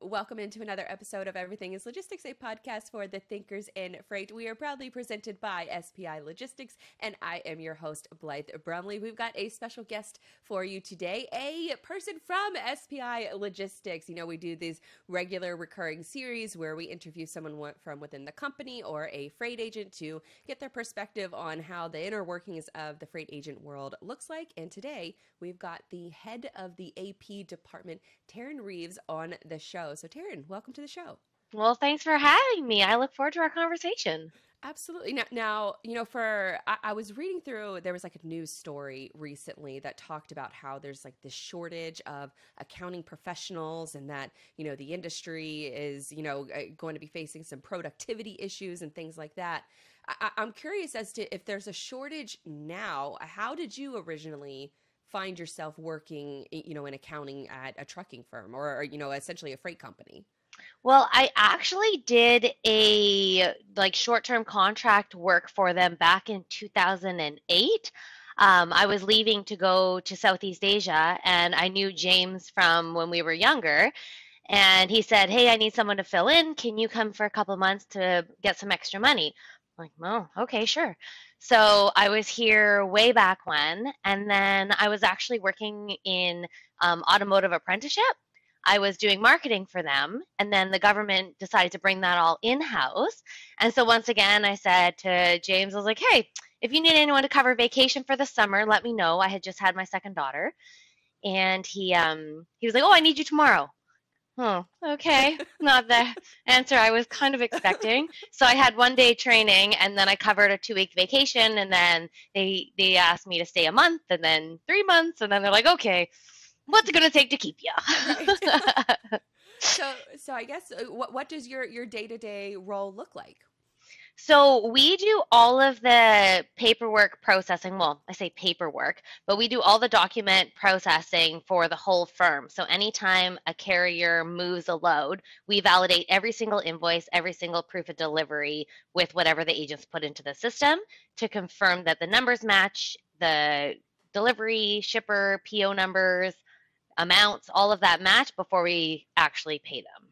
welcome into another episode of Everything is Logistics, a podcast for the thinkers in freight. We are proudly presented by SPI Logistics, and I am your host, Blythe Brumleve. We've got a special guest for you today, a person from SPI Logistics. You know, we do these regular recurring series where we interview someone from within the company or a freight agent to get their perspective on how the inner workings of the freight agent world looks like. And today, we've got the head of the AP department, Taryn Reeves, on the show. So Taryn, welcome to the show. Well, thanks for having me. I look forward to our conversation. Absolutely. Now, I was reading through, there was like a news story recently that talked about how there's like this shortage of accounting professionals and that, the industry is, going to be facing some productivity issues and things like that. I'm curious as to if there's a shortage now, how did you originally find yourself working, in accounting at a trucking firm or essentially a freight company? Well, I actually did a short-term contract work for them back in 2008. I was leaving to go to Southeast Asia, and I knew James from when we were younger. And he said, "Hey, I need someone to fill in. Can you come for a couple months to get some extra money?" I'm like, "Oh, okay, sure." So I was here way back when, and then I was actually working in automotive apprenticeship. I was doing marketing for them, and then the government decided to bring that all in-house. And so once again, I said to James, I was like, "Hey, if you need anyone to cover vacation for the summer, let me know." I had just had my second daughter, and he was like, "Oh, I need you tomorrow." Oh, okay. Not the answer I was kind of expecting. So I had 1 day training, and then I covered a 2-week vacation, and then they asked me to stay a month, and then 3 months, and then they're like, "Okay, what's it going to take to keep you?" Right. So I guess what does your day-to-day role look like? So we do all of the paperwork processing. Well, I say paperwork, but we do all the document processing for the whole firm. So anytime a carrier moves a load, we validate every single invoice, every single proof of delivery with whatever the agents put into the system to confirm that the numbers match the delivery, shipper, PO numbers, amounts, all of that match before we actually pay them.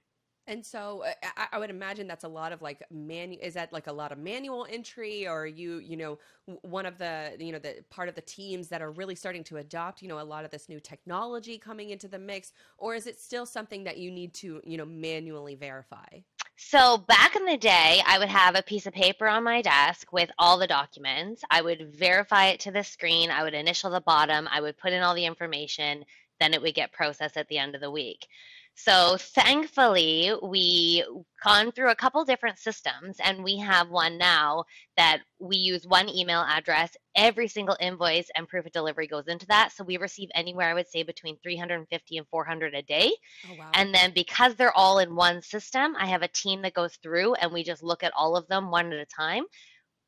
And so I would imagine that's a lot of like is that like a lot of manual entry, or are you, one of the, the part of the teams that are really starting to adopt, a lot of this new technology coming into the mix, or is it still something that you need to, manually verify? So back in the day, I would have a piece of paper on my desk with all the documents. I would verify it to the screen. I would initial the bottom. I would put in all the information. Then it would get processed at the end of the week. So thankfully, we gone through a couple different systems, and we have one now that we use one email address. Every single invoice and proof of delivery goes into that. So we receive anywhere, I would say, between 350 and 400 a day. Oh, wow. And then because they're all in one system, I have a team that goes through and we just look at all of them one at a time.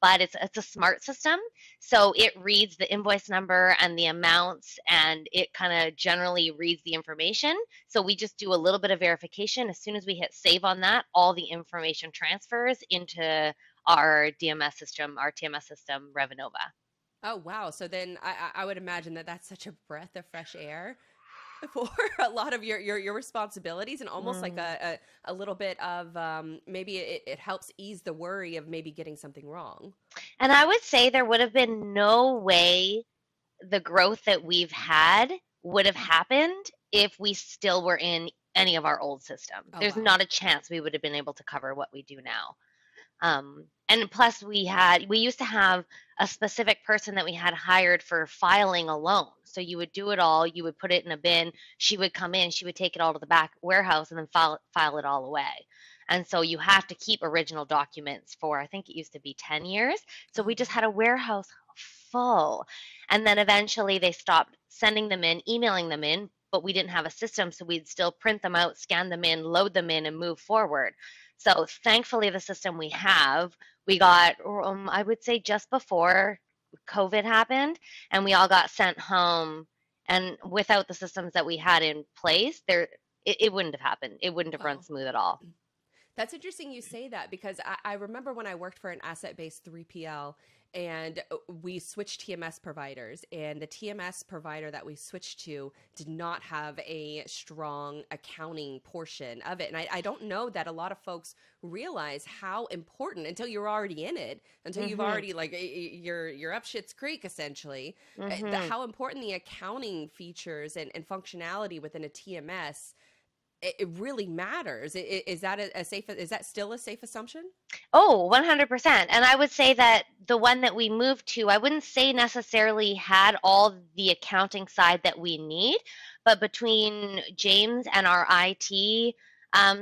But it's a smart system, so it reads the invoice number and the amounts, and it kind of generally reads the information. So we just do a little bit of verification. As soon as we hit save on that, all the information transfers into our DMS system, our TMS system, Revenova. Oh, wow. So then I would imagine that that's such a breath of fresh air for a lot of your responsibilities, and almost like a little bit of maybe it helps ease the worry of maybe getting something wrong. And I would say there would have been no way the growth that we've had would have happened if we still were in any of our old systems. Oh, There's wow. not a chance we would have been able to cover what we do now. And plus we used to have a specific person that we had hired for filing alone. So you would do it all, you would put it in a bin, she would come in, she would take it all to the back warehouse and then file it all away. And so you have to keep original documents for, I think it used to be 10 years. So we just had a warehouse full. And then eventually they stopped sending them in, emailing them in, but we didn't have a system. So we'd still print them out, scan them in, load them in, and move forward. So thankfully, the system we have, we got, I would say just before COVID happened, and we all got sent home. And without the systems that we had in place, it wouldn't have happened. It wouldn't have run Wow. smooth at all. That's interesting you say that, because I remember when I worked for an asset-based 3PL, and we switched TMS providers, and the TMS provider that we switched to did not have a strong accounting portion of it. And I don't know that a lot of folks realize how important, until you're already in it, until you've already, like, you're up Schitt's Creek, essentially, how important the accounting features and functionality within a TMS, it really matters. Is that is that still a safe assumption? Oh, 100%. And I would say that the one that we moved to, I wouldn't say necessarily had all the accounting side that we need, but between James and our IT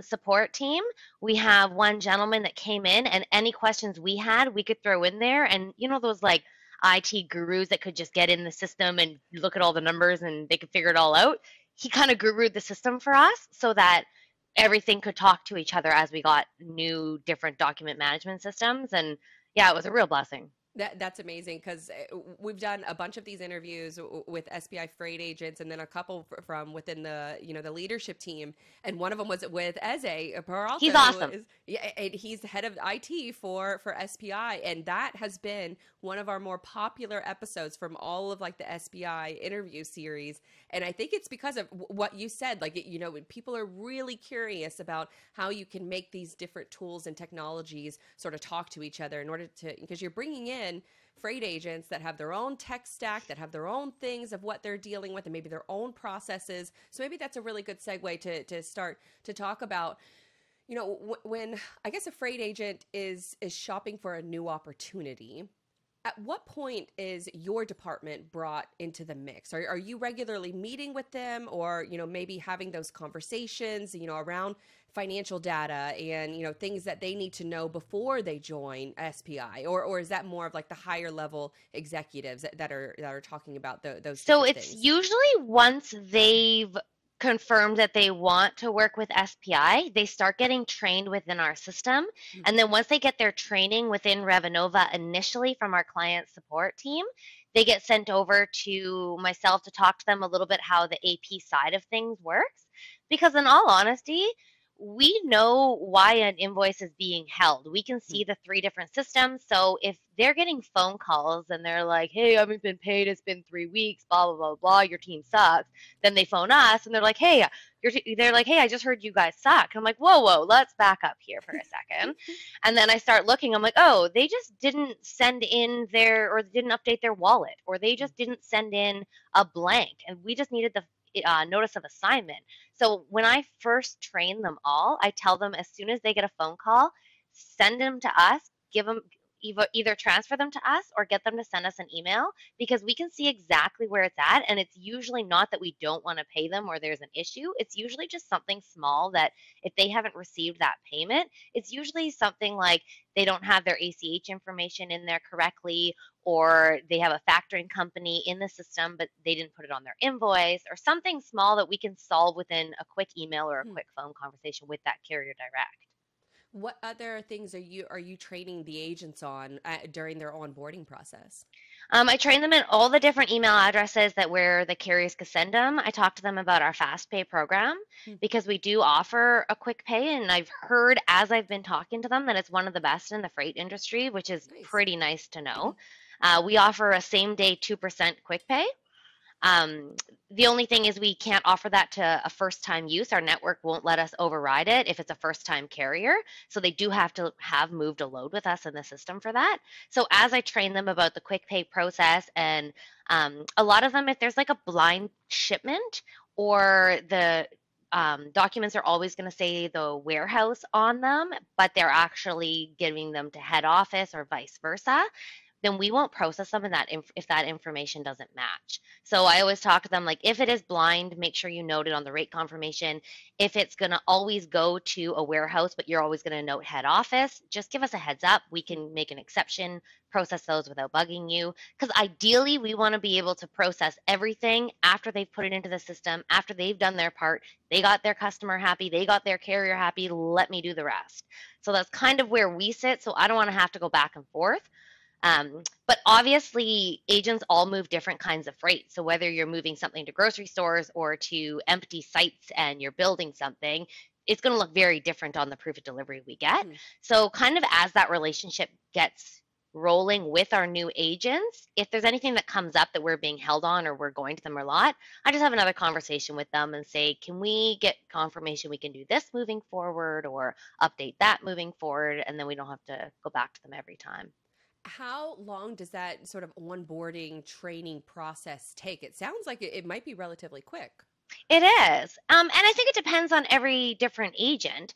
support team, we have one gentleman that came in, and any questions we had, we could throw in there. And you know, those like IT gurus that could just get in the system and look at all the numbers and they could figure it all out. He kind of gurued the system for us so that everything could talk to each other as we got new different document management systems. And yeah, it was a real blessing. That's amazing, because we've done a bunch of these interviews with SPI freight agents, and then a couple from within the the leadership team, and one of them was with Eze Peralta. He's awesome. And he's the head of IT for SPI, and that has been one of our more popular episodes from all of like the SPI interview series. And I think it's because of what you said. Like, people are really curious about how you can make these different tools and technologies sort of talk to each other in order to, because you're bringing in freight agents that have their own tech stack, that have their own things of what they're dealing with, and maybe their own processes. So maybe that's a really good segue to start to talk about, when I guess a freight agent is shopping for a new opportunity. At what point is your department brought into the mix? Are you regularly meeting with them, or, maybe having those conversations, around financial data and, things that they need to know before they join SPI? Or is that more of like the higher level executives that are talking about those So it's things? usually once they've confirmed that they want to work with SPI, they start getting trained within our system. And then once they get their training within Revenova initially from our client support team, they get sent over to myself to talk to them a little bit how the AP side of things works. Because in all honesty, we know why an invoice is being held. We can see the 3 different systems. So if they're getting phone calls and they're like, hey, I haven't been paid, it's been 3 weeks, blah, blah, blah, blah, your team sucks. Then they phone us and they're like, hey, I just heard you guys suck. And I'm like, whoa, let's back up here for a second. And then I start looking, I'm like, oh, they just didn't send in or didn't update their wallet, or they just didn't send in a blank. And we just needed the notice of assignment. So when I first train them all, I tell them as soon as they get a phone call, send them to us, give them either transfer them to us or get them to send us an email, because we can see exactly where it's at. And it's usually not that we don't want to pay them or there's an issue. It's usually just something small that if they haven't received that payment, it's usually something like they don't have their ACH information in there correctly, or they have a factoring company in the system, but they didn't put it on their invoice, or something small that we can solve within a quick email or a quick phone conversation with that carrier direct. What other things are you training the agents on during their onboarding process? I train them in all the different email addresses where the carriers can send them. I talk to them about our fast pay program because we do offer a quick pay, and I've heard as I've been talking to them that it's one of the best in the freight industry, which is pretty nice to know. We offer a same day 2% quick pay. The only thing is we can't offer that to a first-time use. Our network won't let us override it if it's a first-time carrier. So they do have to have moved a load with us in the system for that. So as I train them about the quick pay process, and a lot of them, if there's like a blind shipment, or the documents are always going to say the warehouse on them, but they're actually giving them to head office or vice versa, then we won't process them if that information doesn't match. So I always talk to them like, if it is blind, make sure you note it on the rate confirmation. If it's going to always go to a warehouse, but you're always going to note head office, just give us a heads up. We can make an exception, process those without bugging you. Because ideally, we want to be able to process everything after they've put it into the system, after they've done their part. They got their customer happy, they got their carrier happy, let me do the rest. So that's kind of where we sit. So I don't want to have to go back and forth. But obviously, agents all move different kinds of freight. So whether you're moving something to grocery stores or to empty sites and you're building something, it's going to look very different on the proof of delivery we get. So kind of as that relationship gets rolling with our new agents. If there's anything that comes up that we're being held on or we're going to them a lot, I just have another conversation with them and say, can we get confirmation we can do this moving forward or update that moving forward? And then we don't have to go back to them every time. How long does that sort of onboarding training process take? It sounds like it might be relatively quick. It is. And I think it depends on every different agent,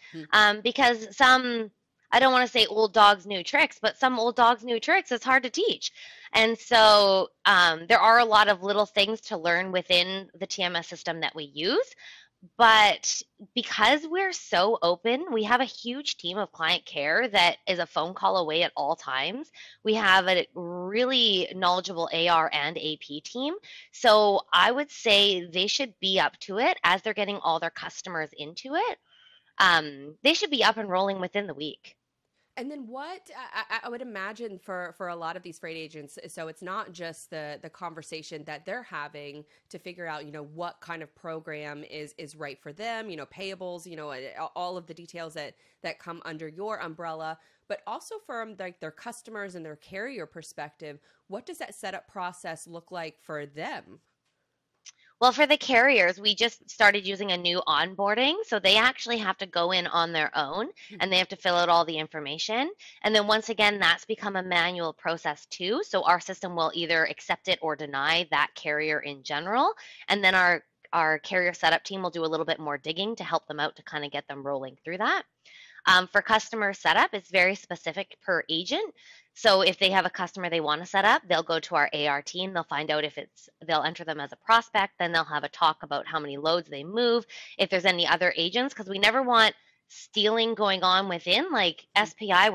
because some, I don't want to say old dogs, new tricks, but some old dogs, new tricks is hard to teach. And so there are a lot of little things to learn within the TMS system that we use. But because we're so open, we have a huge team of client care that is a phone call away at all times. We have a really knowledgeable AR and AP team. So I would say they should be up to it as they're getting all their customers into it. They should be up and rolling within the week. And then what I would imagine for a lot of these freight agents, so it's not just the conversation that they're having to figure out, what kind of program is right for them, payables, all of the details that come under your umbrella, but also from like their customers and their carrier perspective, what does that setup process look like for them? Well, for the carriers, we just started using a new onboarding. So they actually have to go in on their own and they have to fill out all the information. And then once again, that's become a manual process too. So our system will either accept it or deny that carrier in general. And then our carrier setup team will do a little bit more digging to help them out to kind of get them rolling through that. For customer setup, it's very specific per agent. So if they have a customer they want to set up, they'll go to our AR team. They'll find out if they'll enter them as a prospect. Then they'll have a talk about how many loads they move. If there's any other agents, because we never want stealing going on within. Like SPI,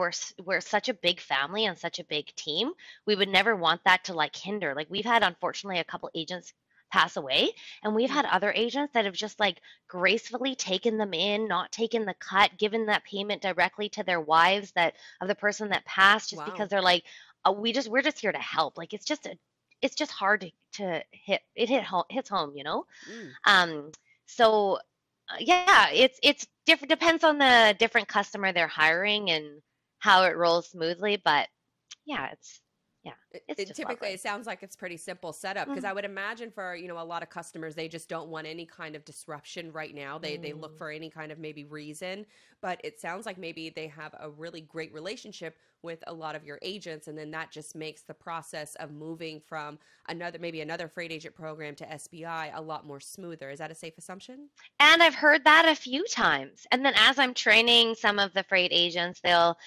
we're such a big family and such a big team. We would never want that to like hinder. Like we've had, unfortunately, a couple agents pass away, and we've had other agents that have just like gracefully taken them in, not taken the cut, given that payment directly to their wives that of the person that passed, just because they're like, we're just here to help. Like it's just hard to hit. Hits home, So yeah, it's different. Depends on the different customer they're hiring and how it rolls smoothly. But yeah, it's typically lovely. it sounds like it's pretty simple setup, because I would imagine for a lot of customers, they just don't want any kind of disruption right now. They look for any kind of maybe reason, but it sounds like maybe they have a really great relationship with a lot of your agents, and then that just makes the process of moving from another freight agent program to SPI a lot more smoother. Is that a safe assumption? And I've heard that a few times. And then as I'm training some of the freight agents, they'll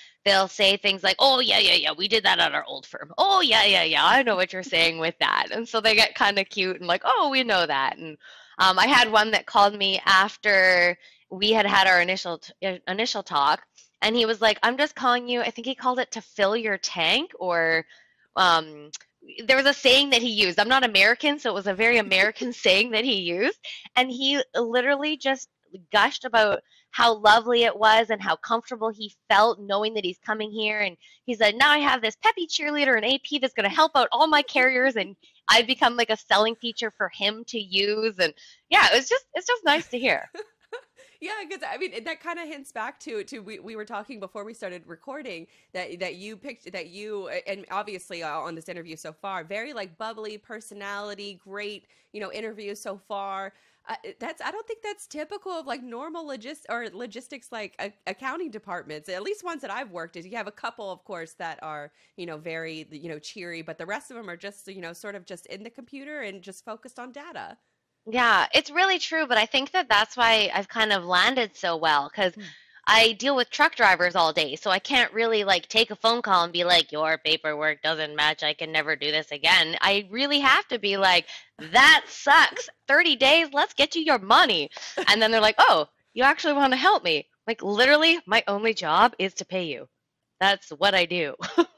say things like, "Oh yeah, we did that at our old firm. Oh yeah, I know what you're saying with that." And so they get kind of cute and like, "Oh, we know that." And I had one that called me after we had our initial talk, and he was like, "I'm just calling you." I think he called it to fill your tank, or there was a saying that he used. I'm not American, so it was a very American saying that he used. And he literally just gushed about how lovely it was and how comfortable he felt knowing that he's coming here. And he said, now I have this peppy cheerleader and AP that's going to help out all my carriers. And I've become like a selling feature for him to use. And yeah, it's just nice to hear. Yeah, because I mean that kind of hints back to we were talking before we started recording that you and obviously on this interview so far, very like bubbly personality, great interview so far. I don't think that's typical of like normal logistics like accounting departments. At least ones that I've worked is you have a couple, of course, that are very cheery, but the rest of them are just sort of just in the computer and just focused on data. Yeah, it's really true, but I think that that's why I've kind of landed so well because I deal with truck drivers all day, so I can't really like take a phone call and be like, your paperwork doesn't match, I can never do this again. I really have to be like, that sucks. 30 days, let's get you your money. And then they're like, oh, you actually want to help me. Like literally, my only job is to pay you. That's what I do.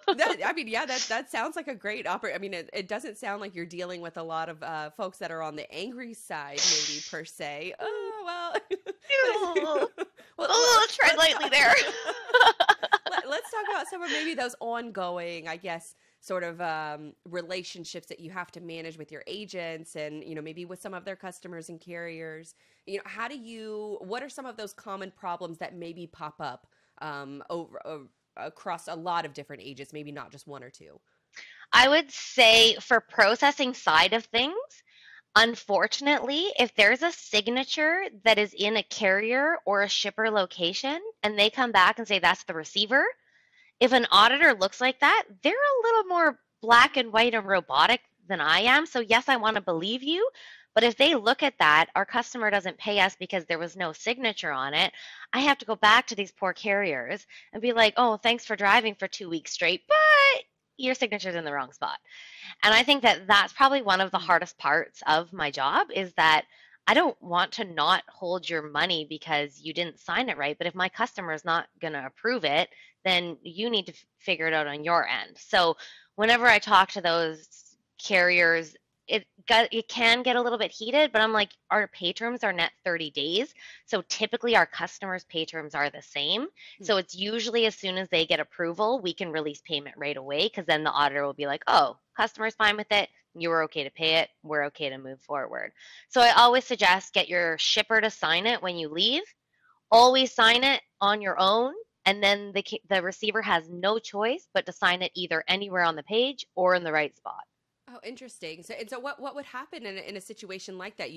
That sounds like a great I mean, it doesn't sound like you're dealing with a lot of folks that are on the angry side, maybe per se. Oh well. Let's tread lightly there. Let's talk about some of maybe those ongoing, I guess, sort of relationships that you have to manage with your agents, and maybe with some of their customers and carriers. What are some of those common problems that maybe pop up over across a lot of different ages, maybe not just one or two? I would say for processing side of things, unfortunately, if there's a signature that is in a carrier or a shipper location and they come back and say that's the receiver, if an auditor looks like that, they're a little more black and white and robotic than I am. So, yes, I want to believe you. But if they look at that, our customer doesn't pay us because there was no signature on it. I have to go back to these poor carriers and be like, oh, thanks for driving for 2 weeks straight, but your signature's in the wrong spot. And I think that that's probably one of the hardest parts of my job is that I don't want to not hold your money because you didn't sign it right. But if my customer is not going to approve it, then you need to figure it out on your end. So whenever I talk to those carriers, it can get a little bit heated, but I'm like, our pay terms are net 30 days. So typically our customers' pay terms are the same. So it's usually as soon as they get approval, we can release payment right away because then the auditor will be like, oh, customer's fine with it. You were okay to pay it. We're okay to move forward. So I always suggest get your shipper to sign it when you leave. Always sign it on your own. And then the receiver has no choice but to sign it either anywhere on the page or in the right spot. Oh, interesting. So what would happen in a situation like that?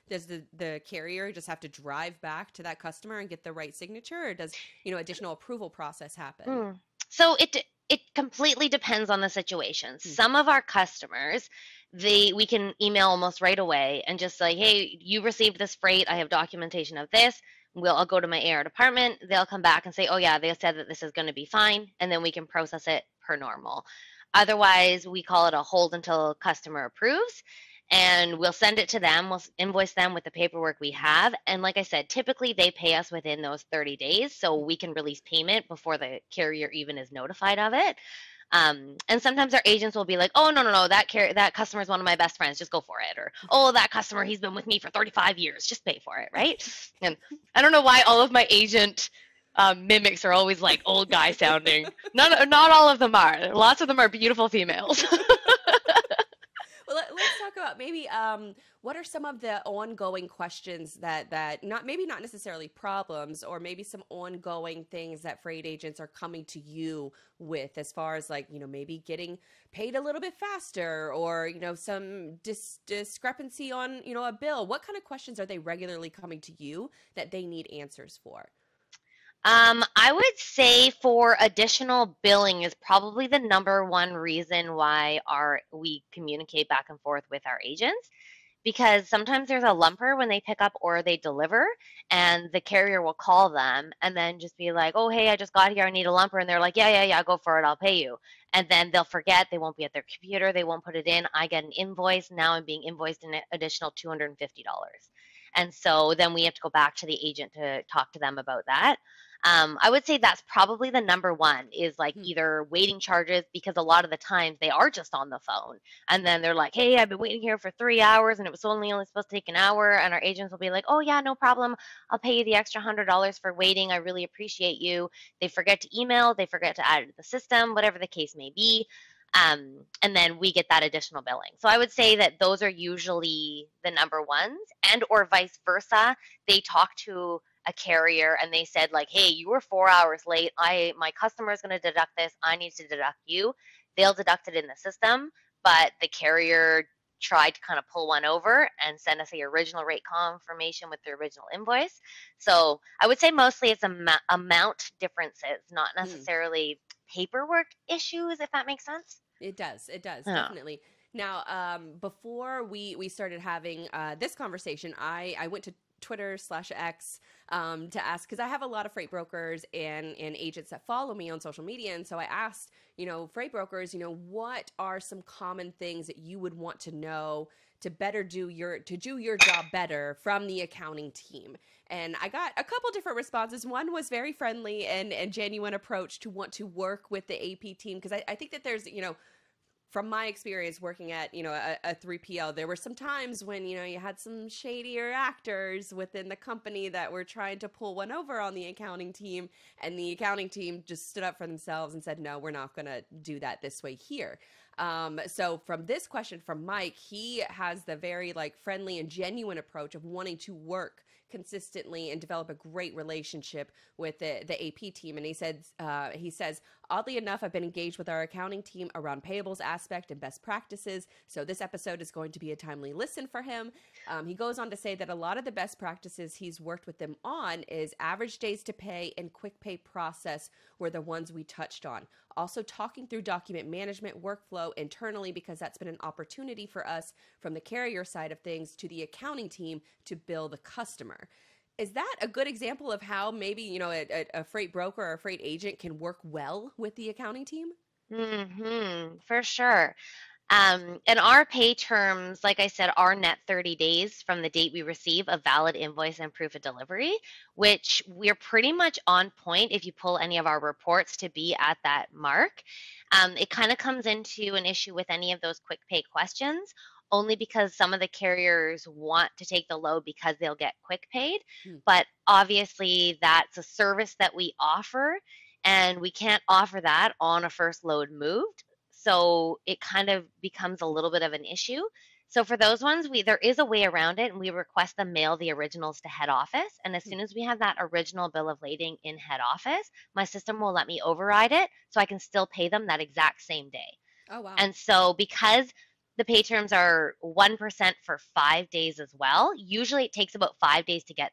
Does the carrier just have to drive back to that customer and get the right signature, or does, additional approval process happen? So it completely depends on the situation. Some of our customers, we can email almost right away and just like, hey, you received this freight. I have documentation of this. I'll go to my AR department. They'll come back and say, oh yeah, they said that this is going to be fine. And then we can process it per normal. Otherwise, we call it a hold until customer approves, and we'll send it to them. We'll invoice them with the paperwork we have. And like I said, typically they pay us within those 30 days, so we can release payment before the carrier even is notified of it. And sometimes our agents will be like, oh, no, that customer is one of my best friends. Just go for it. Or, oh, that customer, he's been with me for 35 years. Just pay for it, right? And I don't know why all of my agent mimics are always like old guy sounding. Not all of them are. Lots of them are beautiful females. Well, let's talk about maybe what are some of the ongoing questions that not necessarily problems, or maybe some ongoing things that freight agents are coming to you with, as far as like, maybe getting paid a little bit faster, or, some discrepancy on, a bill. What kind of questions are they regularly coming to you that they need answers for? I would say for additional billing is probably the number one reason why we communicate back and forth with our agents, because sometimes there's a lumper when they pick up or they deliver, and the carrier will call them and then just be like, oh, hey, I just got here, I need a lumper. And they're like, yeah, go for it, I'll pay you. And then they'll forget, they won't be at their computer, they won't put it in. I get an invoice. Now I'm being invoiced an additional $250. And so then we have to go back to the agent to talk to them about that. I would say that's probably the number one, is like either waiting charges, because a lot of the times they are just on the phone and then they're like, hey, I've been waiting here for 3 hours and it was only supposed to take an hour. And our agents will be like, oh yeah, no problem. I'll pay you the extra $100 for waiting. I really appreciate you. They forget to email, they forget to add it to the system, whatever the case may be. And then we get that additional billing. So I would say that those are usually the number ones, and or vice versa. They talk to a carrier and they said like, hey, you were 4 hours late. My customer is going to deduct this. I need to deduct you. They'll deduct it in the system, but the carrier tried to kind of pull one over and send us the original rate confirmation with the original invoice. So I would say mostly it's amount differences, not necessarily paperwork issues, if that makes sense. It does, definitely. Now, before we started having this conversation, I went to Twitter/X to ask, because I have a lot of freight brokers and agents that follow me on social media. And so I asked, freight brokers, what are some common things that you would want to know to do your job better from the accounting team? And I got a couple different responses. One was very friendly and genuine approach to want to work with the AP team, because I think that there's, from my experience working at, a 3PL, there were some times when, you had some shadier actors within the company that were trying to pull one over on the accounting team, and the accounting team just stood up for themselves and said, no, we're not going to do that this way here. So from this question from Mike, he has the very friendly and genuine approach of wanting to work consistently and develop a great relationship with the AP team. And he says, Oddly enough, I've been engaged with our accounting team around payables aspect and best practices, so this episode is going to be a timely listen for him. He goes on to say that a lot of the best practices he's worked with them on is average days to pay and quick pay process were the ones we touched on. Also talking through document management workflow internally, because that's been an opportunity for us from the carrier side of things to the accounting team to bill the customer. Is that a good example of how maybe, a freight broker or a freight agent can work well with the accounting team? For sure. And our pay terms, like I said, are net 30 days from the date we receive a valid invoice and proof of delivery, which we're pretty much on point if you pull any of our reports to be at that mark. It kind of comes into an issue with any of those quick pay questions, only because some of the carriers want to take the load because they'll get quick paid. But obviously, that's a service that we offer, and we can't offer that on a first load moved. So it kind of becomes a little bit of an issue. So for those ones, there is a way around it, and we request them mail the originals to head office. And as soon as we have that original bill of lading in head office, my system will let me override it so I can still pay them that exact same day. Oh, wow. And so because the pay terms are 1% for 5 days as well, usually it takes about 5 days to get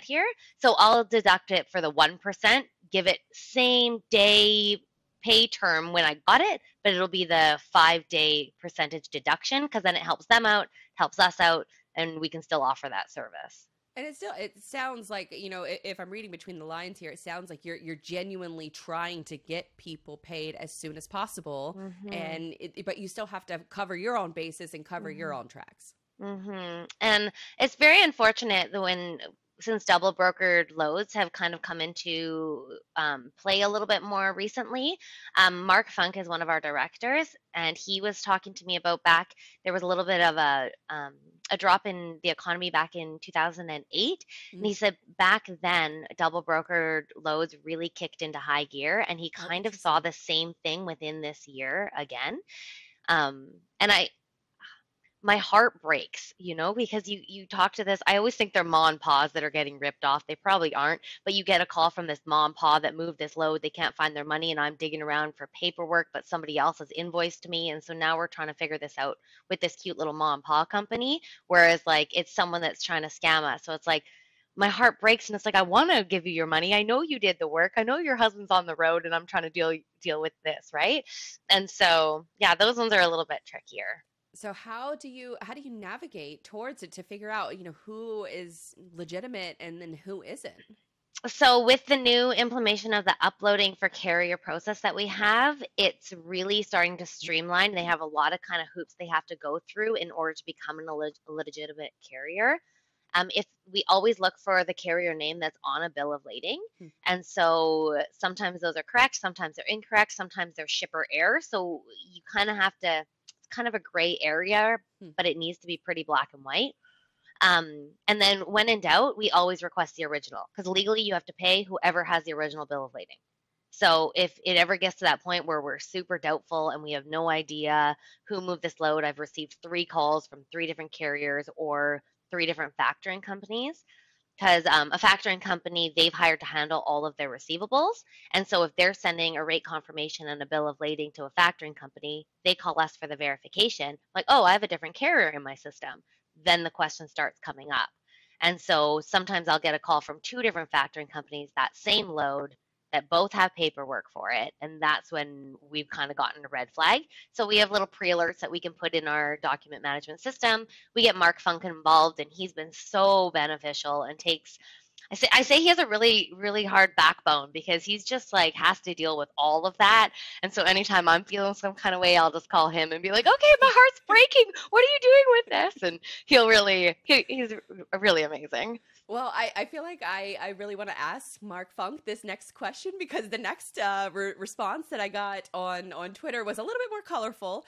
here. So I'll deduct it for the 1%, give it same day pay term when I got it, but it'll be the 5-day percentage deduction, because then it helps them out, helps us out, and we can still offer that service. And it sounds like, if I'm reading between the lines here, it sounds like you're genuinely trying to get people paid as soon as possible, but you still have to cover your own basis and cover your own tracks. And it's very unfortunate that since double brokered loads have kind of come into play a little bit more recently. Mark Funk is one of our directors, and he was talking to me about there was a little bit of a drop in the economy back in 2008. And he said back then, double brokered loads really kicked into high gear, and he kind of saw the same thing within this year again. And my heart breaks, because you talk to this. I always think they're ma and pa's that are getting ripped off. They probably aren't, but you get a call from this ma and pa that moved this load. They can't find their money, and I'm digging around for paperwork, but somebody else has invoiced me. And so now we're trying to figure this out with this cute little ma and pa company, whereas it's someone that's trying to scam us. So it's like, my heart breaks, and it's like, I want to give you your money. I know you did the work. I know your husband's on the road, and I'm trying to deal with this, right? And so, yeah, those ones are a little bit trickier. So how do you navigate towards it to figure out, who is legitimate and then who isn't? So with the new implementation of the uploading for carrier process that we have, it's really starting to streamline. They have a lot of kind of hoops they have to go through in order to become a legitimate carrier. If we always look for the carrier name that's on a bill of lading. And so sometimes those are correct, sometimes they're incorrect, sometimes they're shipper error. So you kind of have to, kind of a gray area, but it needs to be pretty black and white. And then when in doubt, we always request the original, because legally you have to pay whoever has the original bill of lading. So if it ever gets to that point where we're super doubtful and we have no idea who moved this load, I've received 3 calls from 3 different carriers or 3 different factoring companies, because a factoring company, they've hired to handle all of their receivables. And so if they're sending a rate confirmation and a bill of lading to a factoring company, they call us for the verification, like, oh, I have a different carrier in my system. Then the question starts coming up. And so sometimes I'll get a call from 2 different factoring companies, that same load, that both have paperwork for it. And that's when we've kind of gotten a red flag. So we have little pre-alerts that we can put in our document management system. We get Mark Funk involved, and he's been so beneficial and takes, I say he has a really, really hard backbone, because he's just has to deal with all of that. And so anytime I'm feeling some kind of way, I'll just call him and be like, okay, my heart's breaking. What are you doing with this? And he's really amazing. Well, I feel like I really want to ask Mark Funk this next question, because the next response that I got on Twitter was a little bit more colorful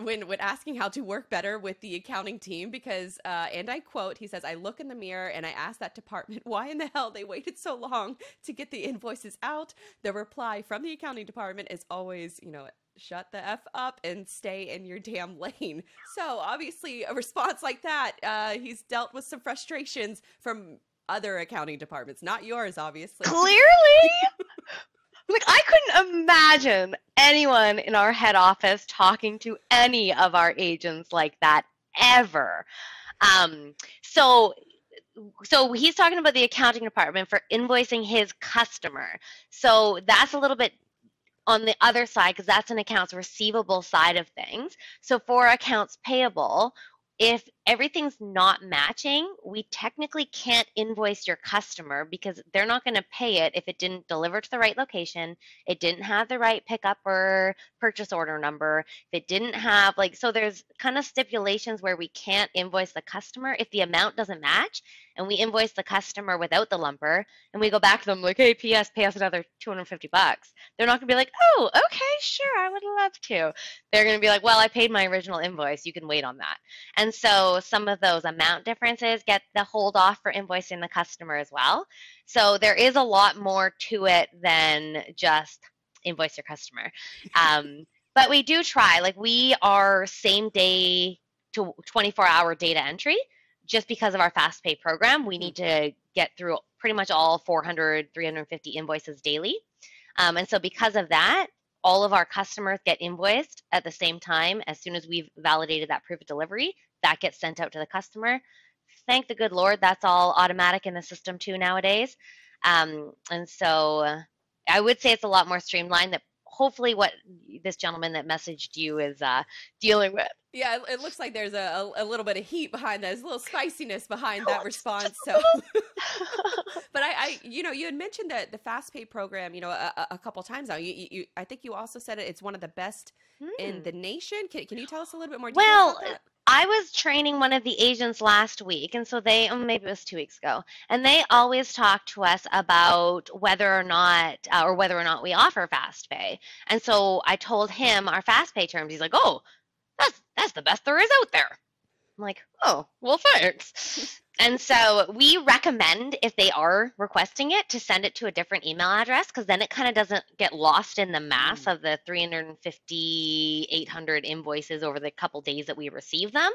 when asking how to work better with the accounting team, because, and I quote, he says, I look in the mirror and I ask that department why in the hell they waited so long to get the invoices out. The reply from the accounting department is always, shut the F up and stay in your damn lane. So obviously a response like that, he's dealt with some frustrations from other accounting departments, not yours, obviously. Clearly. Like, I couldn't imagine anyone in our head office talking to any of our agents like that ever. Um, so so he's talking about the accounting department for invoicing his customer. So that's a little bit on the other side because that's an accounts receivable side of things. So for accounts payable, if everything's not matching, we technically can't invoice your customer because they're not going to pay it if it didn't deliver to the right location, it didn't have the right pickup or purchase order number, if it didn't have like, so there's kind of stipulations where we can't invoice the customer if the amount doesn't match, and we invoice the customer without the lumper and we go back to them like, hey, PS, pay us another $250. They're not going to be like, oh, okay, sure, I would love to. They're going to be like, well, I paid my original invoice. You can wait on that. And so some of those amount differences get the hold off for invoicing the customer as well. So there is a lot more to it than just invoice your customer. But we do try, like we are same day to 24-hour data entry. Just because of our fast pay program, we need to get through pretty much all 400, 350 invoices daily. And so because of that, all of our customers get invoiced at the same time. As soon as we've validated that proof of delivery, that gets sent out to the customer. Thank the good Lord, that's all automatic in the system too nowadays. And so I would say it's a lot more streamlined, that hopefully what this gentleman that messaged you is dealing with. Yeah, it looks like there's a little bit of heat behind that. There's a little spiciness behind that response. So, but you know, you had mentioned that the fast pay program, you know, a couple times now. I think you also said it's one of the best in the nation. Can you tell us a little bit more details about that? I was training one of the agents last week, and so they, maybe it was 2 weeks ago, and they always talk to us about whether or not we offer fast pay. And so I told him our fast pay terms. He's like, oh, that's the best there is out there. I'm like, oh, well, thanks. And so we recommend, if they are requesting it, to send it to a different email address, because then it kind of doesn't get lost in the mass of the 350, 800 invoices over the couple days that we receive them.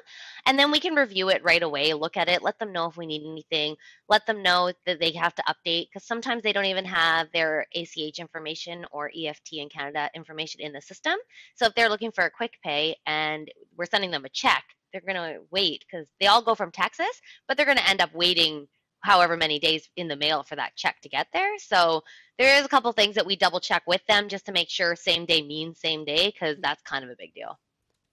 And then we can review it right away, look at it, let them know if we need anything, let them know that they have to update, because sometimes they don't even have their ACH information or EFT in Canada information in the system. So if they're looking for a quick pay and we're sending them a check, they're going to wait, because they all go from Texas, but they're going to end up waiting however many days in the mail for that check to get there. So there is a couple things that we double check with them just to make sure same day means same day, because that's kind of a big deal.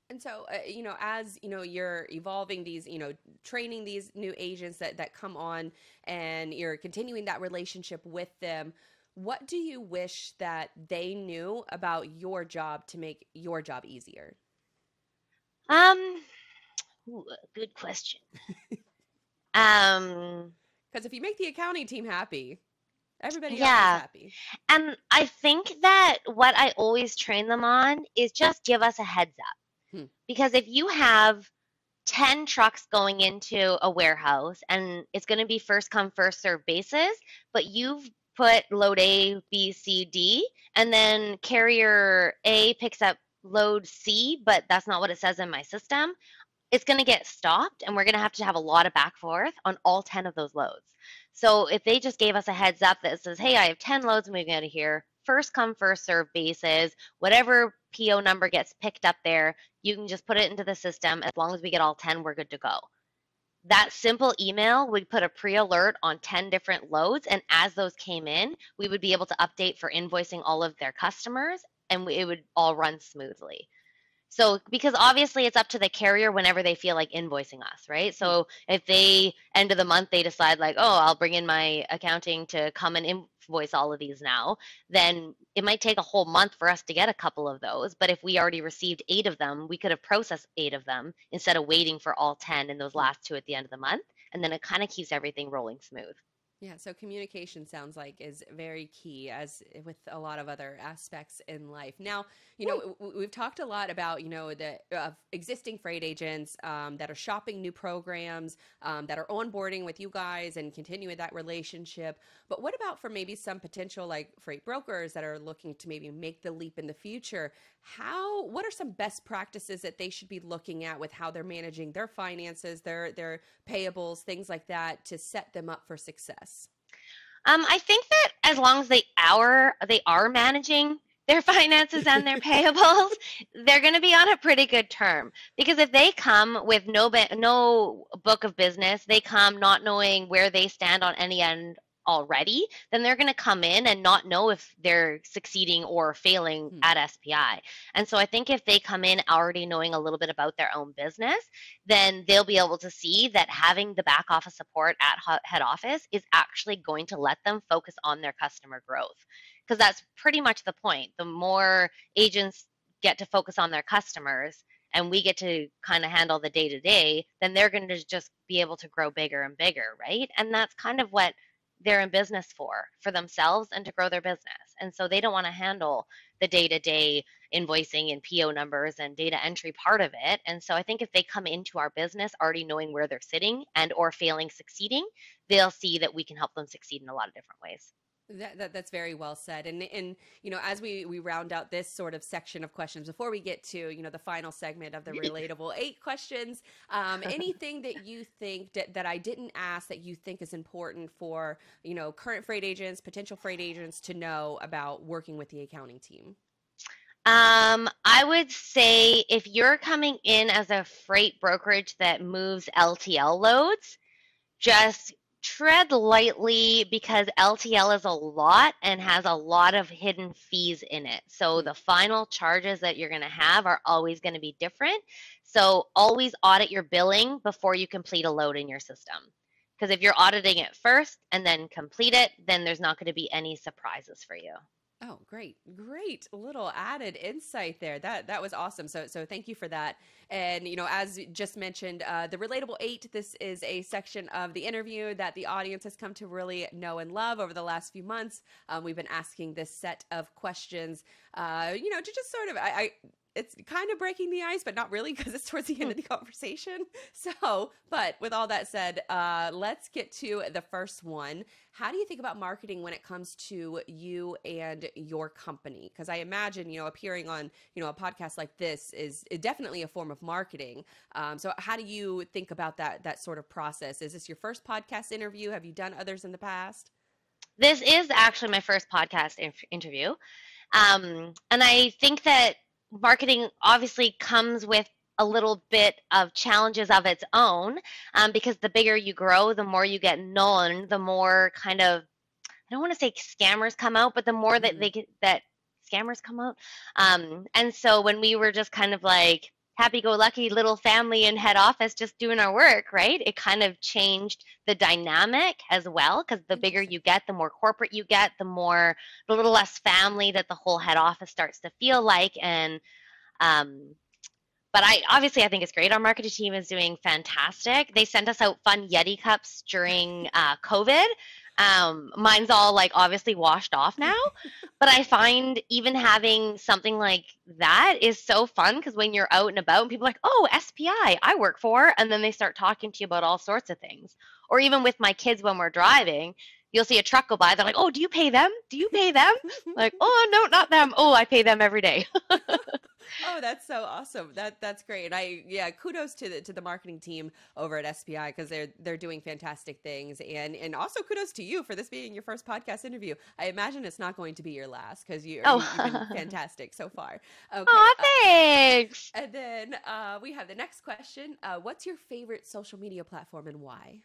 And so, you know, as, you know, you're evolving these, you know, training these new agents that come on, and you're continuing that relationship with them, what do you wish that they knew about your job to make your job easier? Ooh, good question. Because if you make the accounting team happy, everybody else is happy. And I think that what I always train them on is just give us a heads up. Because if you have 10 trucks going into a warehouse and it's going to be first come, first serve basis, but you've put load A, B, C, D, and then carrier A picks up load C, but that's not what it says in my system, it's going to get stopped, and we're going to have a lot of back forth on all 10 of those loads. So if they just gave us a heads up that says, hey, I have 10 loads moving out of here, first come, first serve basis, whatever PO number gets picked up there, you can just put it into the system. As long as we get all 10, we're good to go. That simple email would put a pre-alert on 10 different loads, and as those came in, we would be able to update for invoicing all of their customers, and it would all run smoothly. So, because obviously it's up to the carrier whenever they feel like invoicing us, right? So if they, end of the month, they decide like, oh, I'll bring in my accounting to come and invoice all of these now, then it might take a whole month for us to get a couple of those. But if we already received 8 of them, we could have processed 8 of them instead of waiting for all 10 and those last 2 at the end of the month. And then it kind of keeps everything rolling smooth. Yeah, so communication sounds like is very key, as with a lot of other aspects in life. Now, you know, we've talked a lot about, you know, the existing freight agents that are shopping new programs, that are onboarding with you guys and continuing that relationship. But what about for maybe some potential like freight brokers that are looking to maybe make the leap in the future? What are some best practices that they should be looking at with how they're managing their finances, their payables, things like that, to set them up for success? I think that as long as they are managing their finances and their payables, they're going to be on a pretty good term. Because if they come with no book of business, they come not knowing where they stand on any end already, then they're going to come in and not know if they're succeeding or failing at SPI. And so I think if they come in already knowing a little bit about their own business, then they'll be able to see that having the back office support at head office is actually going to let them focus on their customer growth. Because that's pretty much the point. The more agents get to focus on their customers and we get to kind of handle the day-to-day, then they're going to just be able to grow bigger and bigger, right? And that's kind of what they're in business for themselves and to grow their business. And so they don't want to handle the day-to-day invoicing and PO numbers and data entry part of it. And so I think if they come into our business already knowing where they're sitting and or failing succeeding, they'll see that we can help them succeed in a lot of different ways. That's very well said. And as we round out this sort of section of questions, before we get to, the final segment of the relatable 8 questions, anything that you think that I didn't ask that you think is important for, current freight agents, potential freight agents to know about working with the accounting team? I would say if you're coming in as a freight brokerage that moves LTL loads, just tread lightly because LTL is a lot and has a lot of hidden fees in it. So the final charges that you're going to have are always going to be different. So always audit your billing before you complete a load in your system. Because if you're auditing it first and then complete it, then there's not going to be any surprises for you. Oh, great. Little added insight there. That was awesome. So thank you for that. And, as just mentioned, the Relatable 8, this is a section of the interview that the audience has come to really know and love over the last few months. We've been asking this set of questions, to just sort of, it's kind of breaking the ice, but not really because it's towards the end of the conversation. So, but with all that said, let's get to the first one. How do you think about marketing when it comes to you and your company? Because I imagine, appearing on, a podcast like this is definitely a form of marketing. So how do you think about that sort of process? Is this your first podcast interview? Have you done others in the past? This is actually my first podcast interview. And I think that marketing obviously comes with a little bit of challenges of its own, because the bigger you grow, the more you get known, the more kind of, I don't want to say scammers come out, but the more that that scammers come out. And so when we were just kind of like happy-go-lucky little family in head office just doing our work, right? It kind of changed the dynamic as well, because the bigger you get, the more corporate you get, the little less family that the whole head office starts to feel like. And but I think it's great. Our marketing team is doing fantastic. They sent us out fun Yeti cups during COVID. Mine's all obviously washed off now, but I find even having something like that is so fun because when you're out and about and people are like, oh, SPI, I work for, and then they start talking to you about all sorts of things. Or even with my kids when we're driving, you'll see a truck go by. They're like, oh, do you pay them? Do you pay them? Like, oh, no, not them. Oh, I pay them every day. Oh, that's so awesome. That's great. And kudos to the marketing team over at SPI because they're doing fantastic things. And also kudos to you for this being your first podcast interview. I imagine it's not going to be your last because you've been fantastic so far. Okay. Oh, thanks. And then we have the next question. What's your favorite social media platform and why?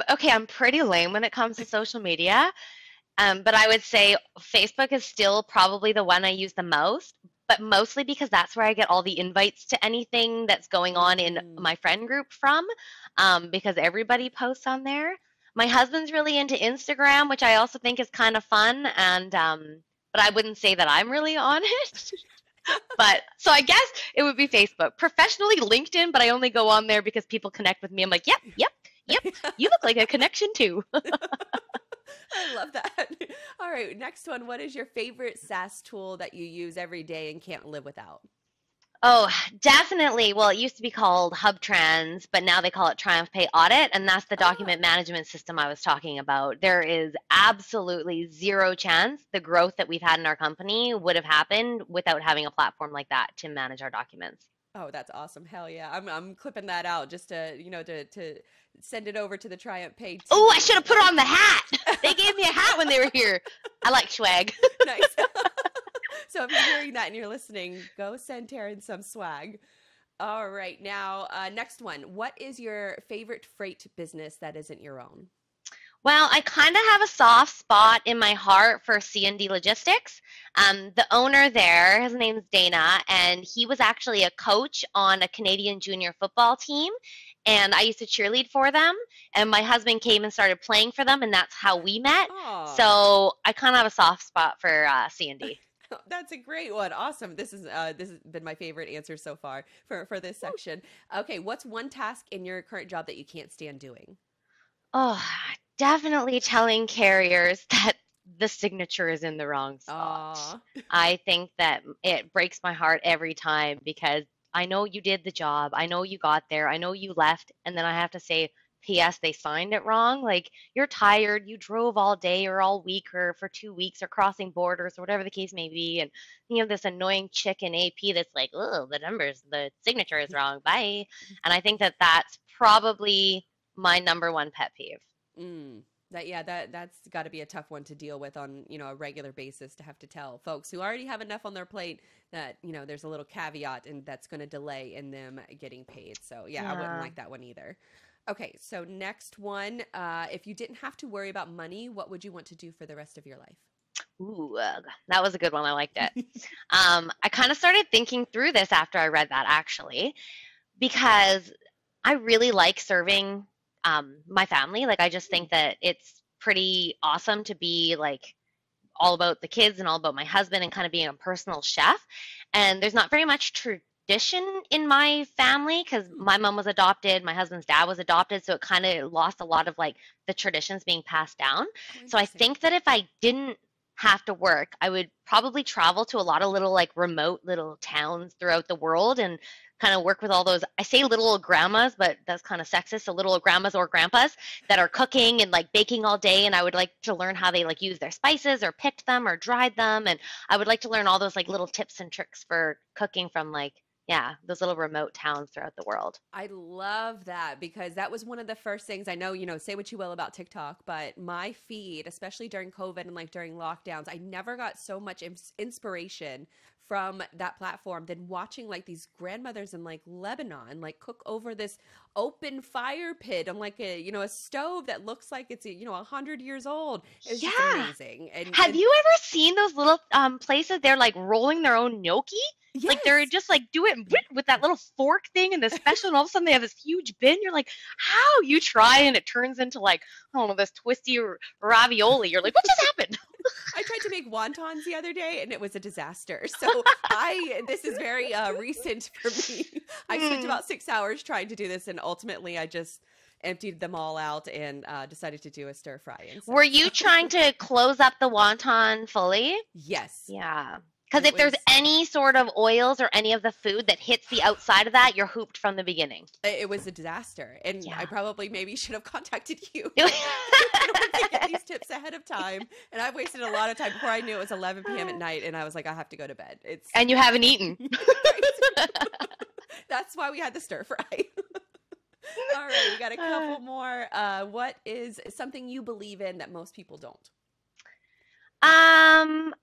Okay, I'm pretty lame when it comes to social media. But I would say Facebook is still probably the one I use the most, but mostly because that's where I get all the invites to anything that's going on in my friend group from, because everybody posts on there. My husband's really into Instagram, which I also think is kind of fun, and but I wouldn't say that I'm really on it. But so I guess it would be Facebook. Professionally LinkedIn, but I only go on there because people connect with me. I'm like, yep, you look like a connection too. I love that. All right, next one. What is your favorite SaaS tool that you use every day and can't live without? Oh, definitely. Well, it used to be called HubTrans, but now they call it TriumphPay Audit, and that's the document management system I was talking about. There is absolutely zero chance the growth that we've had in our company would have happened without having a platform like that to manage our documents. Oh, that's awesome. Hell yeah. I'm clipping that out just to, to send it over to the Triumph page Oh, I team. should have put on the hat. They gave me a hat when they were here. I like swag. Nice. So if you're hearing that and you're listening, go send Taryn some swag. All right. Now, next one. What is your favorite freight business that isn't your own? Well, I kind of have a soft spot in my heart for C&D Logistics. The owner there, his name's Dana, and he was actually a coach on a Canadian junior football team. And I used to cheerlead for them. And my husband came and started playing for them, and that's how we met. Oh, So I kind of have a soft spot for C&D. that's a great one. Awesome. This has been my favorite answer so far for this section. Okay, what's one task in your current job that you can't stand doing? Oh, definitely telling carriers that the signature is in the wrong spot. Aw. I think that it breaks my heart every time because I know you did the job. I know you got there. I know you left. And then I have to say, P.S., they signed it wrong. Like, you're tired. You drove all day or all week or for 2 weeks or crossing borders or whatever the case may be. And you have this annoying chick in AP that's like, oh, the signature is wrong. Bye. And I think that that's probably my number one pet peeve. Mm. That's got to be a tough one to deal with on, a regular basis to have to tell folks who already have enough on their plate that, there's a little caveat and that's going to delay in them getting paid. So yeah, I wouldn't Yeah. like that one either. Okay, so next one, if you didn't have to worry about money, what would you want to do for the rest of your life? Ooh, that was a good one. I liked it. I kind of started thinking through this after I read that actually, because I really like serving my family. Like, I just think that it's pretty awesome to be like all about the kids and all about my husband and kind of being a personal chef. And there's not very much tradition in my family because Hmm. my mom was adopted, my husband's dad was adopted, so it kind of lost a lot of like the traditions being passed down. Oh, So I interesting. think that if I didn't have to work, I would probably travel to a lot of little like remote little towns throughout the world and kind of work with all those, I say little old grandmas, but that's kind of sexist, so little old grandmas or grandpas that are cooking and like baking all day, and I would like to learn how they like use their spices or picked them or dried them, and I would like to learn all those like little tips and tricks for cooking from like, yeah, those little remote towns throughout the world. I love that because that was one of the first things I know, say what you will about TikTok, but my feed, especially during COVID and like during lockdowns, I never got so much inspiration from that platform than watching like these grandmothers in like Lebanon like cook over this open fire pit on like a stove that looks like it's 100 years old. It was just Yeah. amazing. And Have you ever seen those little places? They're like rolling their own gnocchi. Like they're yes. just like do it with that little fork thing and the special, and all of a sudden they have this huge bin. You're like, how you try and it turns into like, I don't know, this twisty ravioli. You're like, what just happened? I tried to make wontons the other day and it was a disaster. So this is very recent for me. I spent Hmm. about 6 hours trying to do this and ultimately I just emptied them all out and decided to do a stir fry Were instead. So you trying to close up the wonton fully? yes, Yeah. Because it if there's was. any sort of oils or any of the food that hits the outside of that, you're hooped from the beginning. It was a disaster, and I Yeah. probably maybe should have contacted you in order to get these tips ahead of time. And I've wasted a lot of time. Before I knew it was 11 p.m. at night, and I was like, I have to go to bed. It's And you haven't eaten. right. That's why we had the stir fry. All right, we got a couple more. What is something you believe in that most people don't? Um,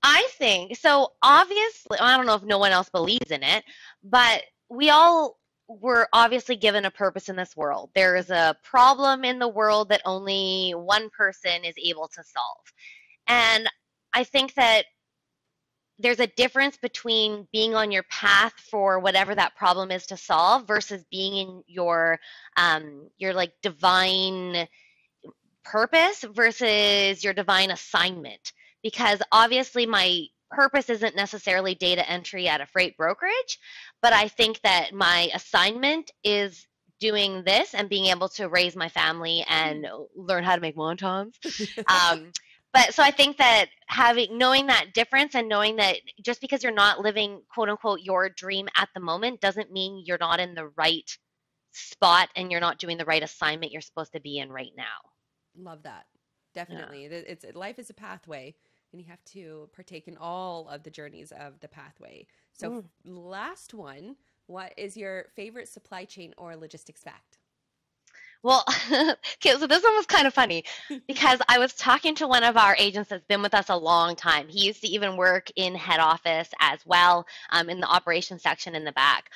I think so. Obviously, I don't know if no one else believes in it, but we all were obviously given a purpose in this world. There is a problem in the world that only one person is able to solve. And I think that there's a difference between being on your path for whatever that problem is to solve versus being in your like divine purpose versus your divine assignment. Because obviously, my purpose isn't necessarily data entry at a freight brokerage, but I think that my assignment is doing this and being able to raise my family and learn how to make wontons. Um, but so I think that knowing that difference and knowing that just because you're not living quote unquote your dream at the moment doesn't mean you're not in the right spot and you're not doing the right assignment you're supposed to be in right now. Love that. Yeah. Definitely. It's life is a pathway, and you have to partake in all of the journeys of the pathway. So, Mm. last one. What is your favorite supply chain or logistics fact? Well, okay, so this one was kind of funny because I was talking to one of our agents that's been with us a long time. He used to even work in head office as well, in the operations section in the back.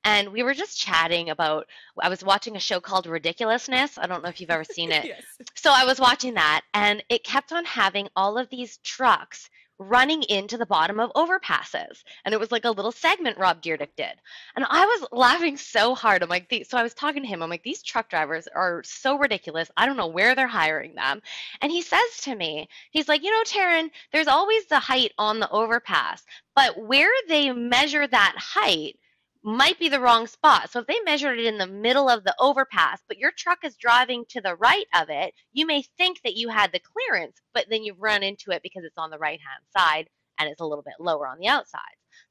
And we were just chatting about, I was watching a show called Ridiculousness. I don't know if you've ever seen it. Yes. So I was watching that, and it kept on having all of these trucks running into the bottom of overpasses. And it was like a little segment Rob Dyrdek did. And I was laughing so hard. I'm like, so I was talking to him. I'm like, these truck drivers are so ridiculous. I don't know where they're hiring them. And he says to me, he's like, Taryn, there's always the height on the overpass, but where they measure that height might be the wrong spot. So if they measured it in the middle of the overpass, but your truck is driving to the right of it, you may think that you had the clearance, but then you run into it because it's on the right-hand side and it's a little bit lower on the outside.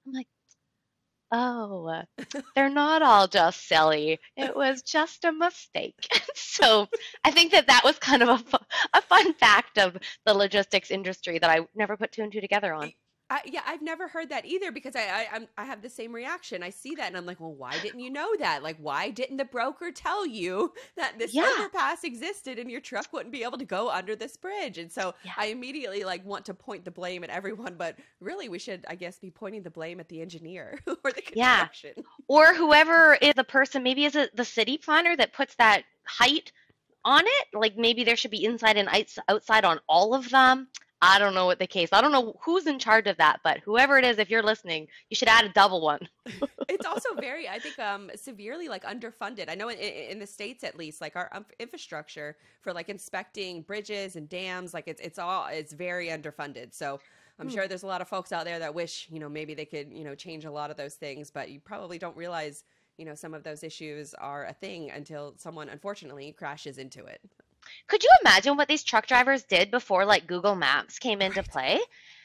I'm like, oh, they're not all just silly. It was just a mistake. So I think that was kind of a fun fact of the logistics industry that I never put two and two together on. Yeah, I've never heard that either, because I have the same reaction. I see that and I'm like, well, why didn't you know that? Like, why didn't the broker tell you that this overpass existed and your truck wouldn't be able to go under this bridge? And so I immediately want to point the blame at everyone, but really we should, I guess, be pointing the blame at the engineer or the construction. Or whoever is the person, maybe is it the city planner that puts that height on it? Like maybe there should be inside and outside on all of them. I don't know what the case. I don't know who's in charge of that, but whoever it is, if you're listening, you should add a double one. It's also very, I think, severely underfunded. I know in the States, at least, our infrastructure for inspecting bridges and dams, it's very underfunded. So I'm sure there's a lot of folks out there that wish, maybe they could, change a lot of those things, but you probably don't realize, some of those issues are a thing until someone, unfortunately, crashes into it. Could you imagine what these truck drivers did before Google Maps came into play?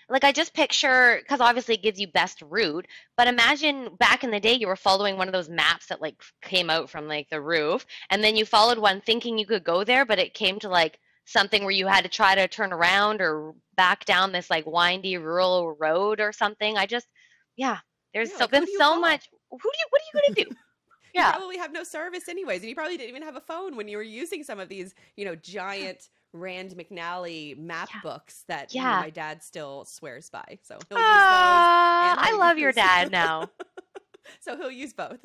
I just picture, because obviously it gives you best route, but imagine back in the day you were following one of those maps that came out from the roof, and then you followed one thinking you could go there, but it came to something where you had to try to turn around or back down this windy rural road or something. There's been so much. What are you going to do? You probably have no service anyways, and you probably didn't even have a phone when you were using some of these, giant Rand McNally map books that my dad still swears by. So he'll use those. I love your dad now. So he'll use both.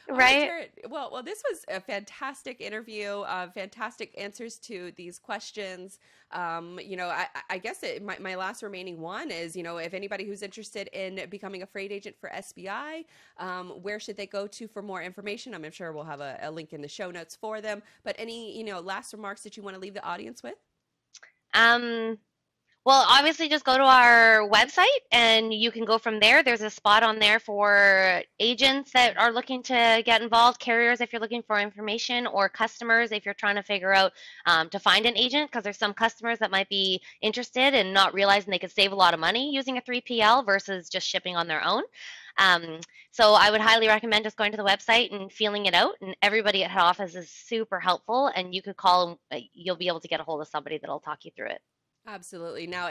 Right. Well, this was a fantastic interview, fantastic answers to these questions. I guess my last remaining one is, if anybody who's interested in becoming a freight agent for SPI, where should they go to for more information? I'm sure we'll have a link in the show notes for them, but any, last remarks that you want to leave the audience with? Well, obviously just go to our website and you can go from there. There's a spot on there for agents that are looking to get involved, carriers if you're looking for information, or customers if you're trying to figure out to find an agent, because there's some customers that might be interested and not realizing they could save a lot of money using a 3PL versus just shipping on their own. So I would highly recommend just going to the website and feeling it out, and everybody at head office is super helpful, and you could call, you'll be able to get a hold of somebody that'll talk you through it. Absolutely. Now,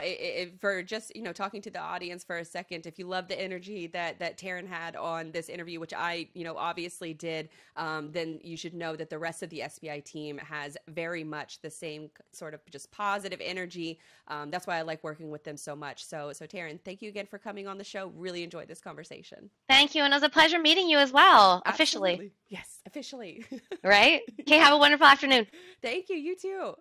for just, talking to the audience for a second, if you love the energy that Taryn had on this interview, which I, obviously did, then you should know that the rest of the SPI team has very much the same sort of just positive energy. That's why I like working with them so much. So Taryn, thank you again for coming on the show. Really enjoyed this conversation. Thank you. And it was a pleasure meeting you as well, officially. Absolutely. Yes, officially. Right? Okay, have a wonderful afternoon. Thank you. You too.